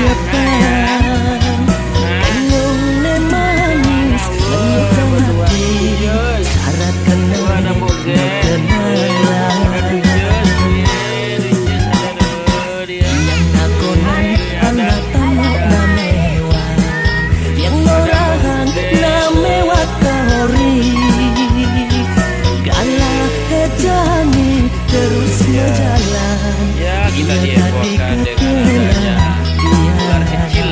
depan Ngomong ne manis menyukai hati Syaratkan kenalan Yang nakonan anak tamak na mewah Yang norahan na mewah kahori Galah hejani terus berjalan Ya kita dihebohkan dengan adanya ular kecil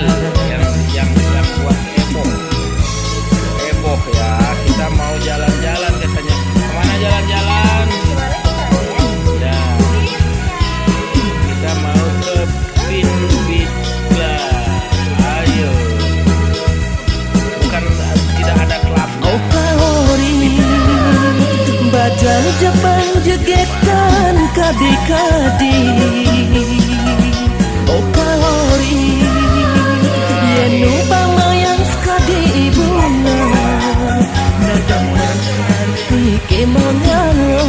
yang buat heboh ya. Kita mau jalan-jalan katanya. Kemana jalan-jalan? Ya, kita mau ke Pinbitla. Ayo. Bukan tidak ada klub. Oh kahori Bajal Jepang jegetan kadi-kadi Oh kahori Yenu pamayang sekadi bunga Nadang pikir mengalo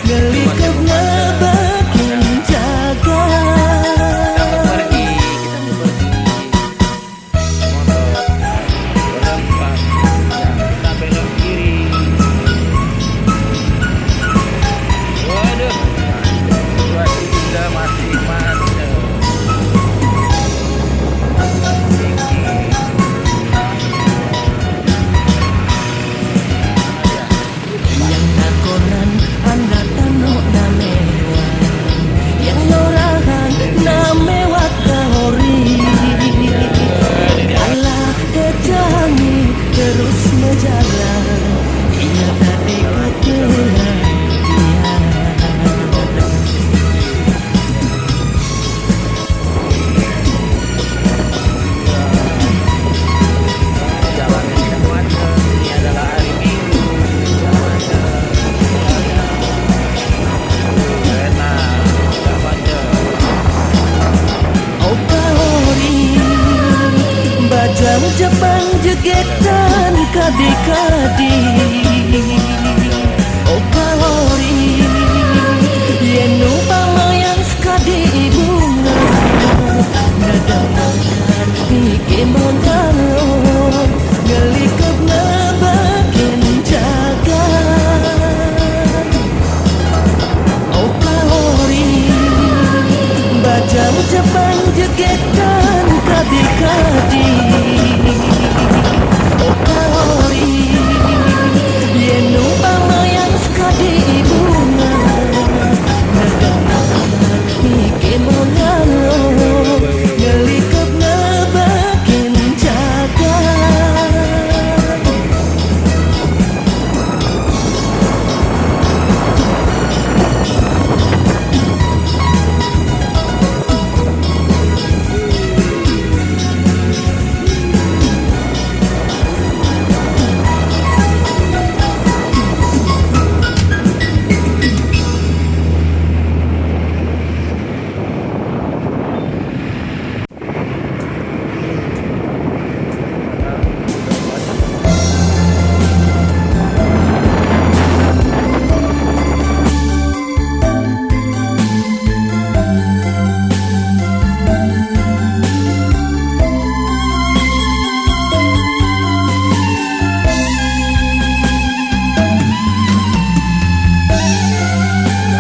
Ngelikap ngebakin jaga Kita mau pergi. Motor berempat. Kita belok kiri. Waduh, situasi kita masih macet. Yang nakonan anda tanok na mewah Yang norahan na mewah kahori Galah kejani terus menjalan Ia tadi kekelan Jalan yang tidak macet. Ini adalah hari Minggu. Enak, tidak macet. Oh kahori Bajang Jepang jegetan kadi-kadi Oh kahori Yenu pamayang sekadi bunga Nadang pikir mengalo Ngelikap ngebakin jaga Oh kahori Bajang Jepang jegetan kadi-kadi Oh kahori Yenu pamayang sekadi bunga Nadang pikir mengalo Ngelikap ngebakin jaga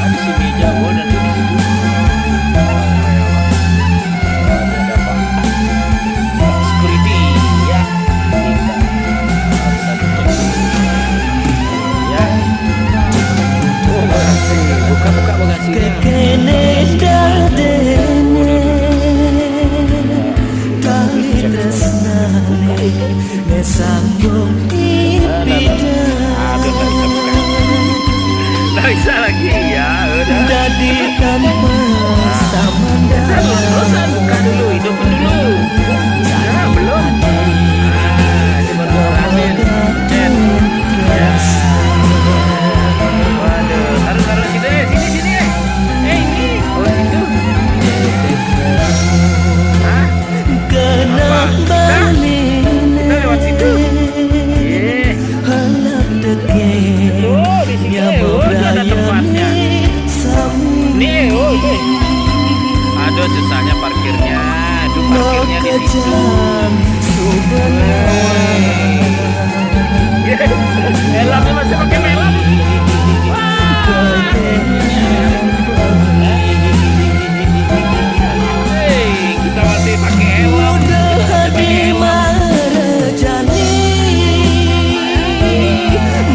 Di sini jauh dan di situ. Ada Pak security ya. Kita harus tutup. Ya. Oh, bagasi. Buka bagasinya. Kekene dadene Kali tresnane Nesambung impidan Nggak bisa lagi ya, udah. Dadi tanpa samandaya Bosan, buka dulu, hidupin dulu. Ya, belum. Ini baru berakhir. Chat. Ya. Waduh, taruh situ sini. Ini. Oh, situ. Hah? Kenapa Kita lewat situ. Iya. Halap deke Oh, di sini. Oh, itu ada tempatnya. Nih, oh, ini. Aduh, susahnya parkirnya. Aduh, parkir. kejam Subhanallah. Helmnya masih pakai helm. Hei, kita masih pakai helm. Udah di marjani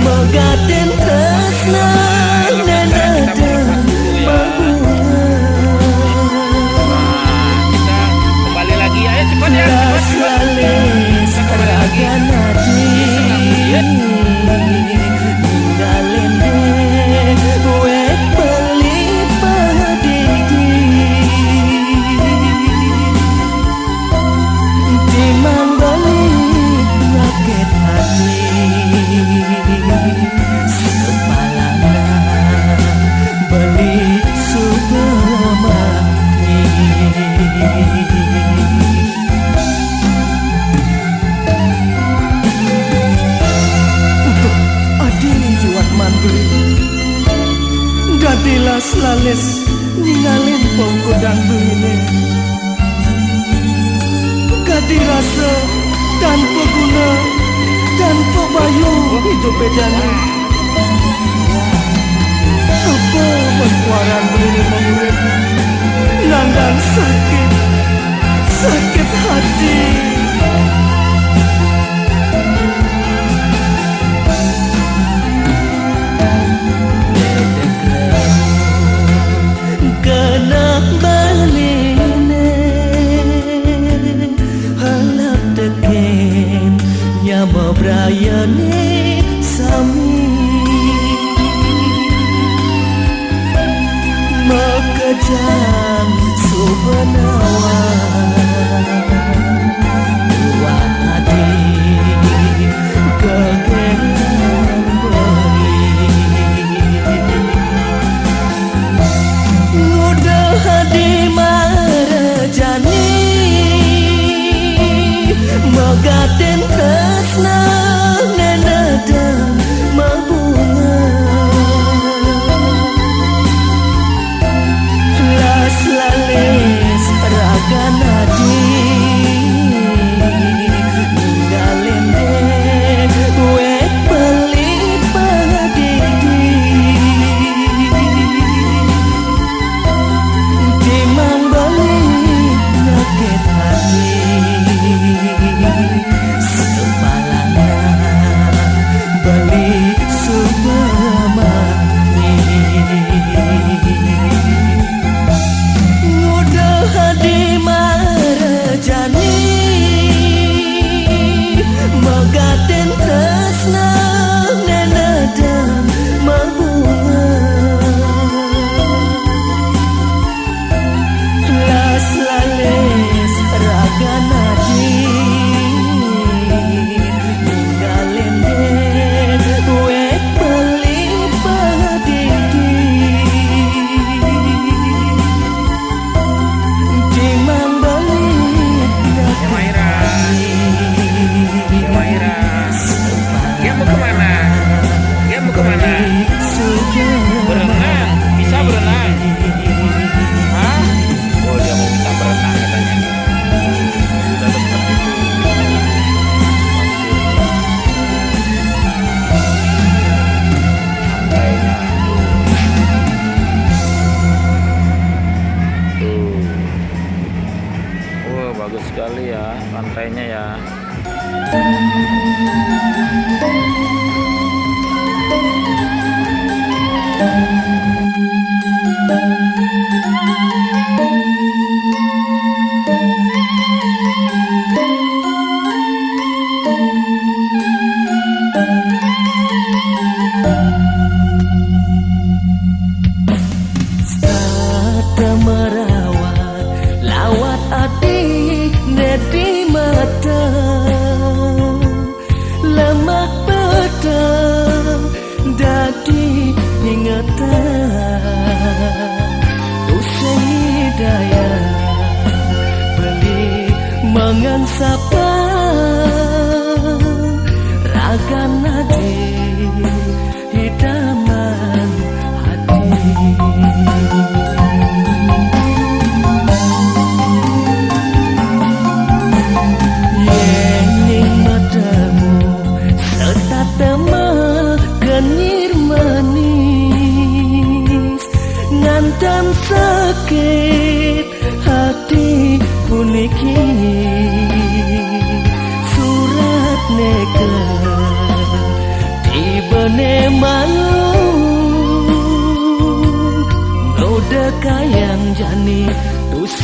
megaten tresna nenadang Kita kembali lagi ya, cepat ya, cepat. Lalis raga nadi galende wek beli padidi timang beli ngaget hati sepalana beli subemati. Dadilas lalis ningalin pongkodang beli kadirasa tanpa guna tanpa bayu hidup bedanya apa berkuaran beli mengurip nandang sakit hati. Kena baline halap teken nyama brayane sami makejang subhanawa dua hati kegengan beri di marjani megaten tresna nenadang mabunga las lalis raga nadi galende wek beli padidi timang beli ngaget hati sepalana beli subemati. Udah di marjani megaten tresna nenadang mabunga las lalis raga nadi galende wek beli padidi timang beli Maira, Maira, dia mau kemana? Dia mau kemana? Berenang, bisa berenang? Hah? Oh, dia mau minta berenang katanya. Sudah seperti itu. Pantainya tuh. Wah, bagus sekali ya pantainya ya. Sada merawat lawat ati nedi mata lemak petang dadi ingatan usai daya beli mangan sapa raga nadi hidaman hati.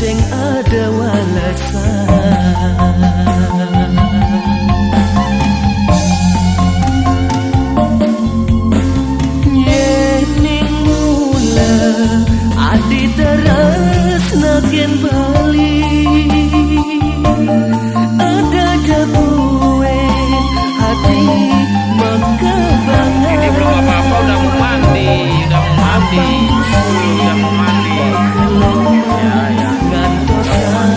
sing ada walesan. Yening mula adi terus naken bali ada jabuen hati mengkebangan. Ini belum apa-apa udah mau mandi, udah mau mandi, udah mau mandi. Ya, ya. Ngantosan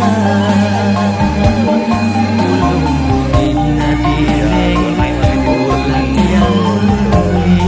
ulung ina direng ulang yang muli.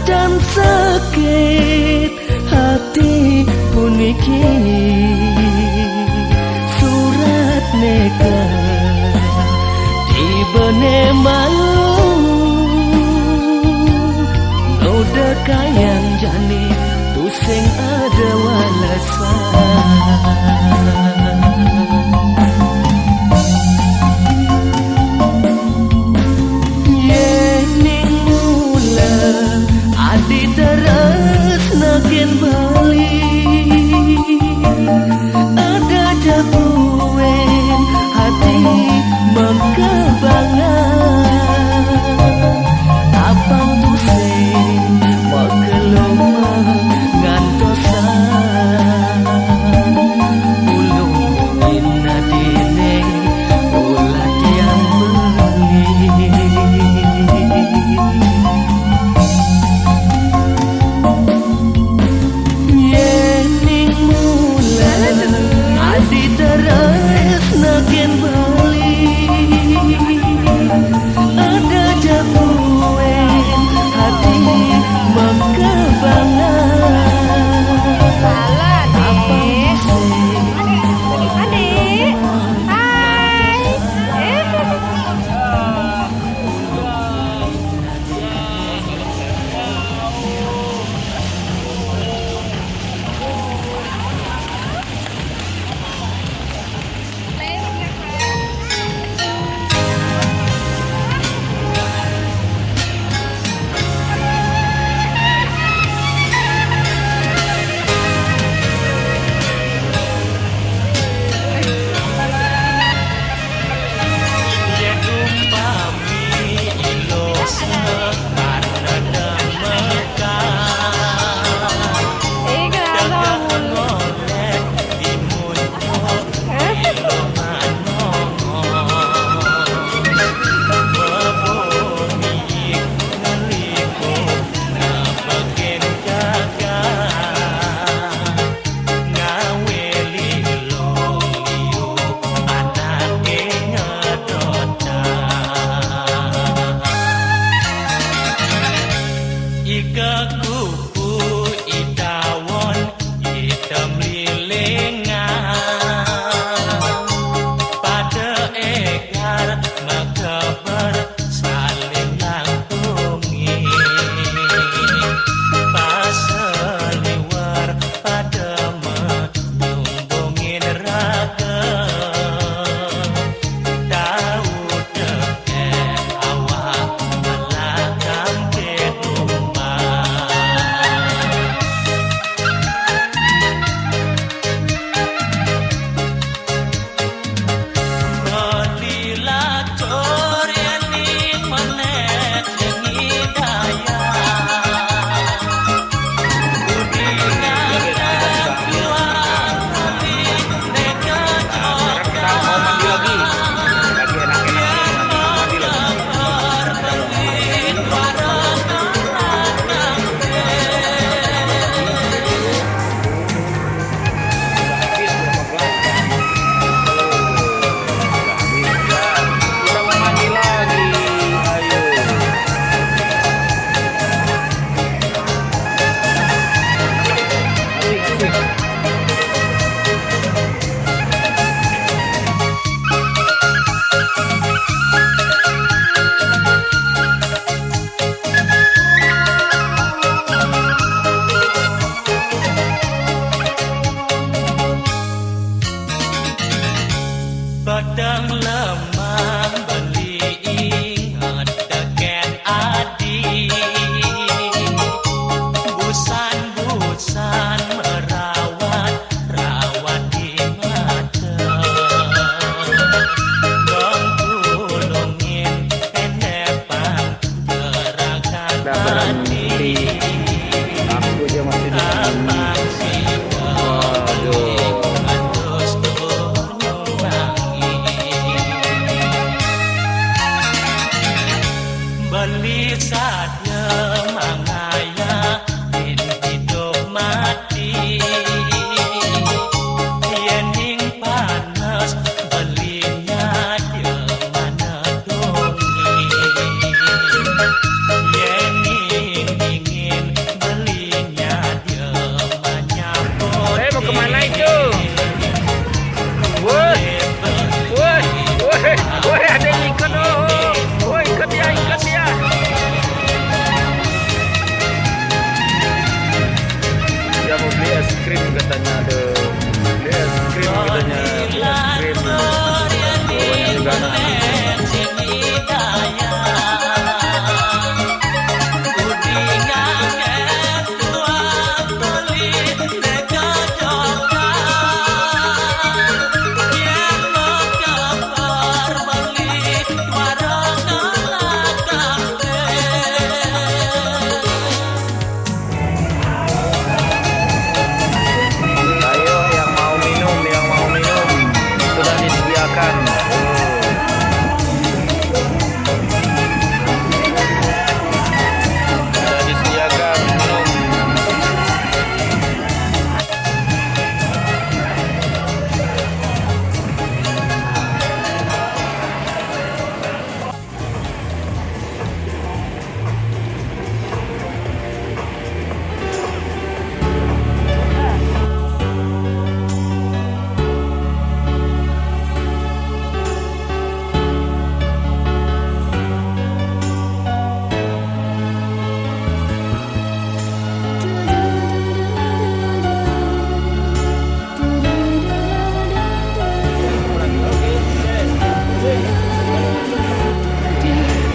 Dan sakit hati puniki surat neka dibene malu noda kayang jani tusing ada walesan. Adi terus naken bali ada jabuen hati mengkebangan. Abang tusing makeloma ngantosan ulung ina dineng ulat yang beli. Terus naken bali ada jabuen hati mengkebangan. Adik, hai. katanya ada es krim katanya, es krim. Banyak juga anak-anak. Ayo yang mau minum sudah disediakan. Sudah disediakan minum.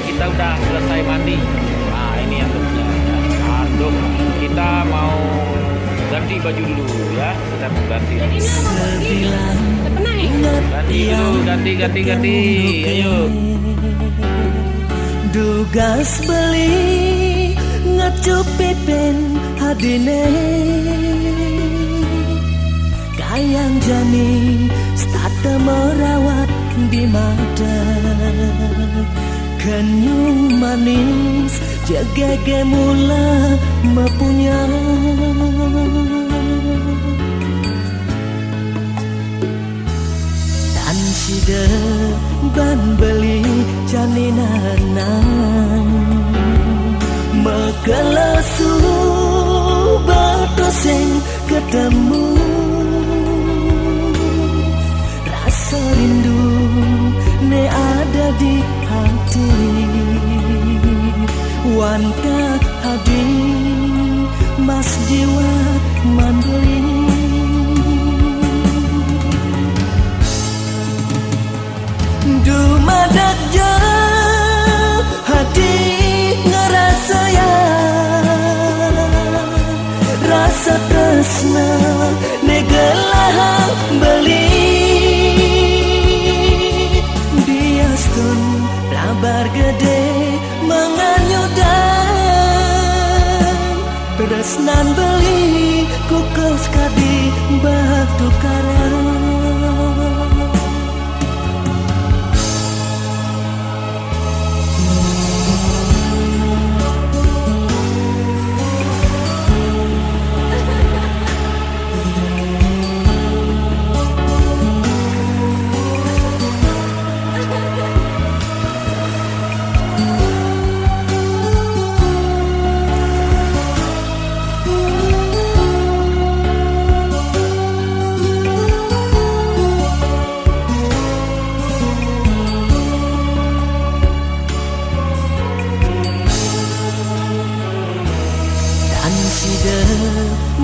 Kita udah selesai mandi. Nah, ini yang tentunya. Aduh, kita mau ganti baju dulu ya. Kita mau ganti. Ganti. Ayo. Dugas beli ngecup pipin hadine kayang jani stata merawat di mata kenyum manis jagage mula mempunya dan sida ban beli janinanan megalasu batoseng ketemu rasa rindu ne ada di hati wanita hadi mas jiwa mandiri dumadak ja hati ngerasa ya rasa tresna negelah beli biastun rabar gede menganyudan tresnan beli kukos kadi batu karang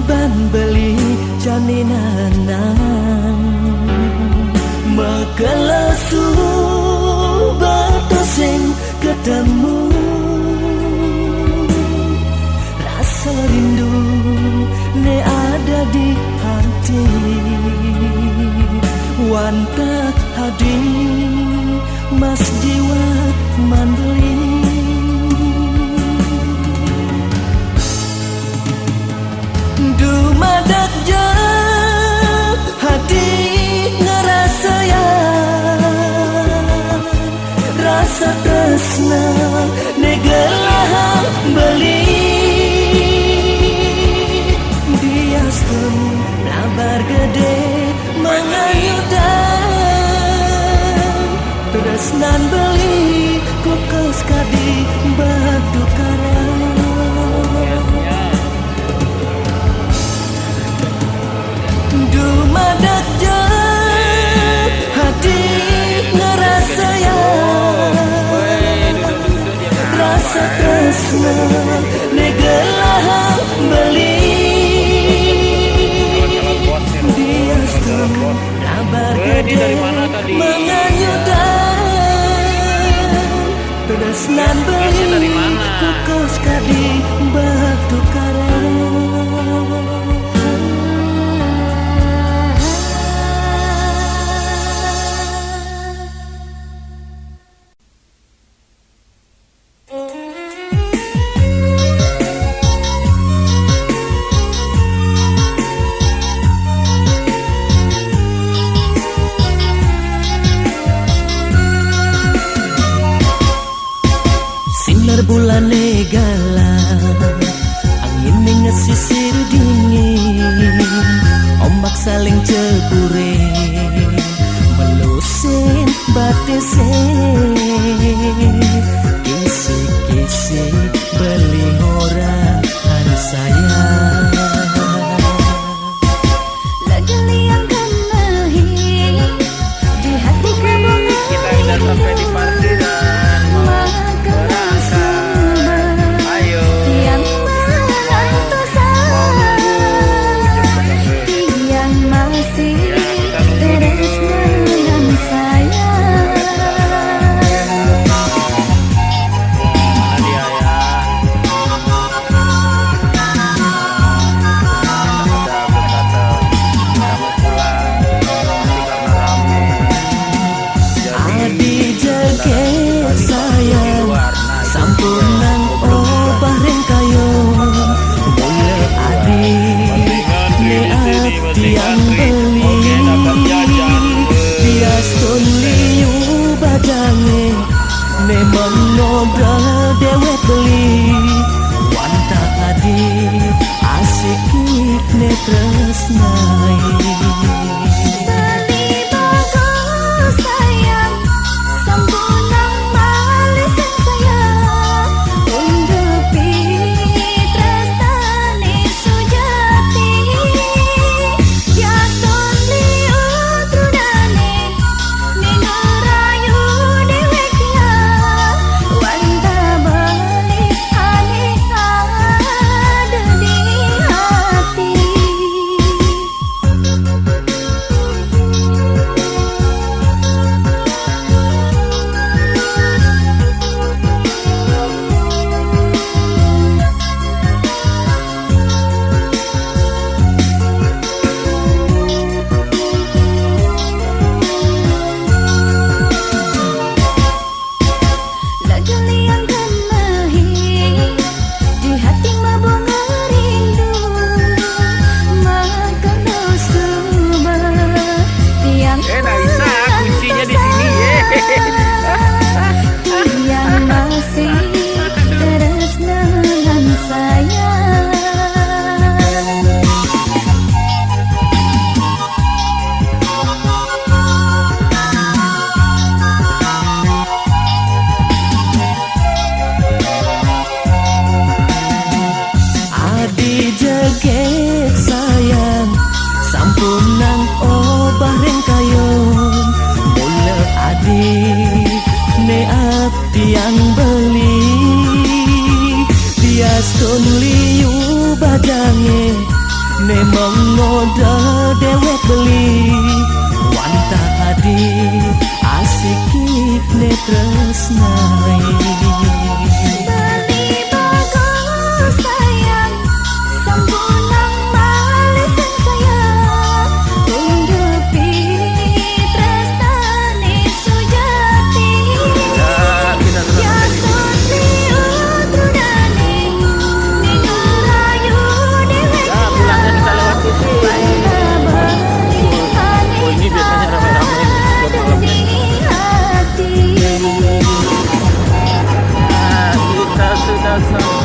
ban beli janinanan megalasu batoseng ketemu rasa rindu ne ada di hati wantak hadi mas jiwa mandiri dumadak ja hati ngerasa ya rasa tresna negelah beli biastun rabar gede menganyudan tresnan beli kukos kadi batu karang dumadak ja hati ngerasa ya rasa tresna negelah beli pasir dingin, ombak saling cebure, melusin batese. Kisi-kisi beli orang sayang. Lagi yang kenahi di hati kamu. Kita udah sampai di parkiran, mau berangkat. Ayo. Yang melantosan, yang masih terus dengan saya. Mana dia ya? Udah belum datang. Kamu pulang. Nanti karena rame. Adi jaget sayang, sampunan bareng kayo. Mula adi ne tiang beli, bias ton liu badange, ne mengoda dewek beli. Wanta adi asik ne tresnai. Beli bagus sayang, sampunang malisan sayang. Undupi tresnani sujati, biason liu trunane, ninurayu deweknya. Wanta beli ane ada di hati. Lagi yang kenahi di hati mabunga rindu, maka kau subah tiang Naisa, kuncinya di sini ye. yang masih terus dengan saya. Adi jaget sayang, sampunang bareng kayo. Mula adi ne tiang beli, bias ton liu badange, ne mengoda dewek beli. Wanta adi asik ne tresnai. Beli bagus sayang, sampunang malisan sayang. Undupi tresnani sujati, Kita sudah biason liu trunane, ninurayu deweknya. Pulangnya kita lewat sini. Wanta beli ane Oh, ini biasanya rame-rame buat ada malam di hati. Kita sudah sampai.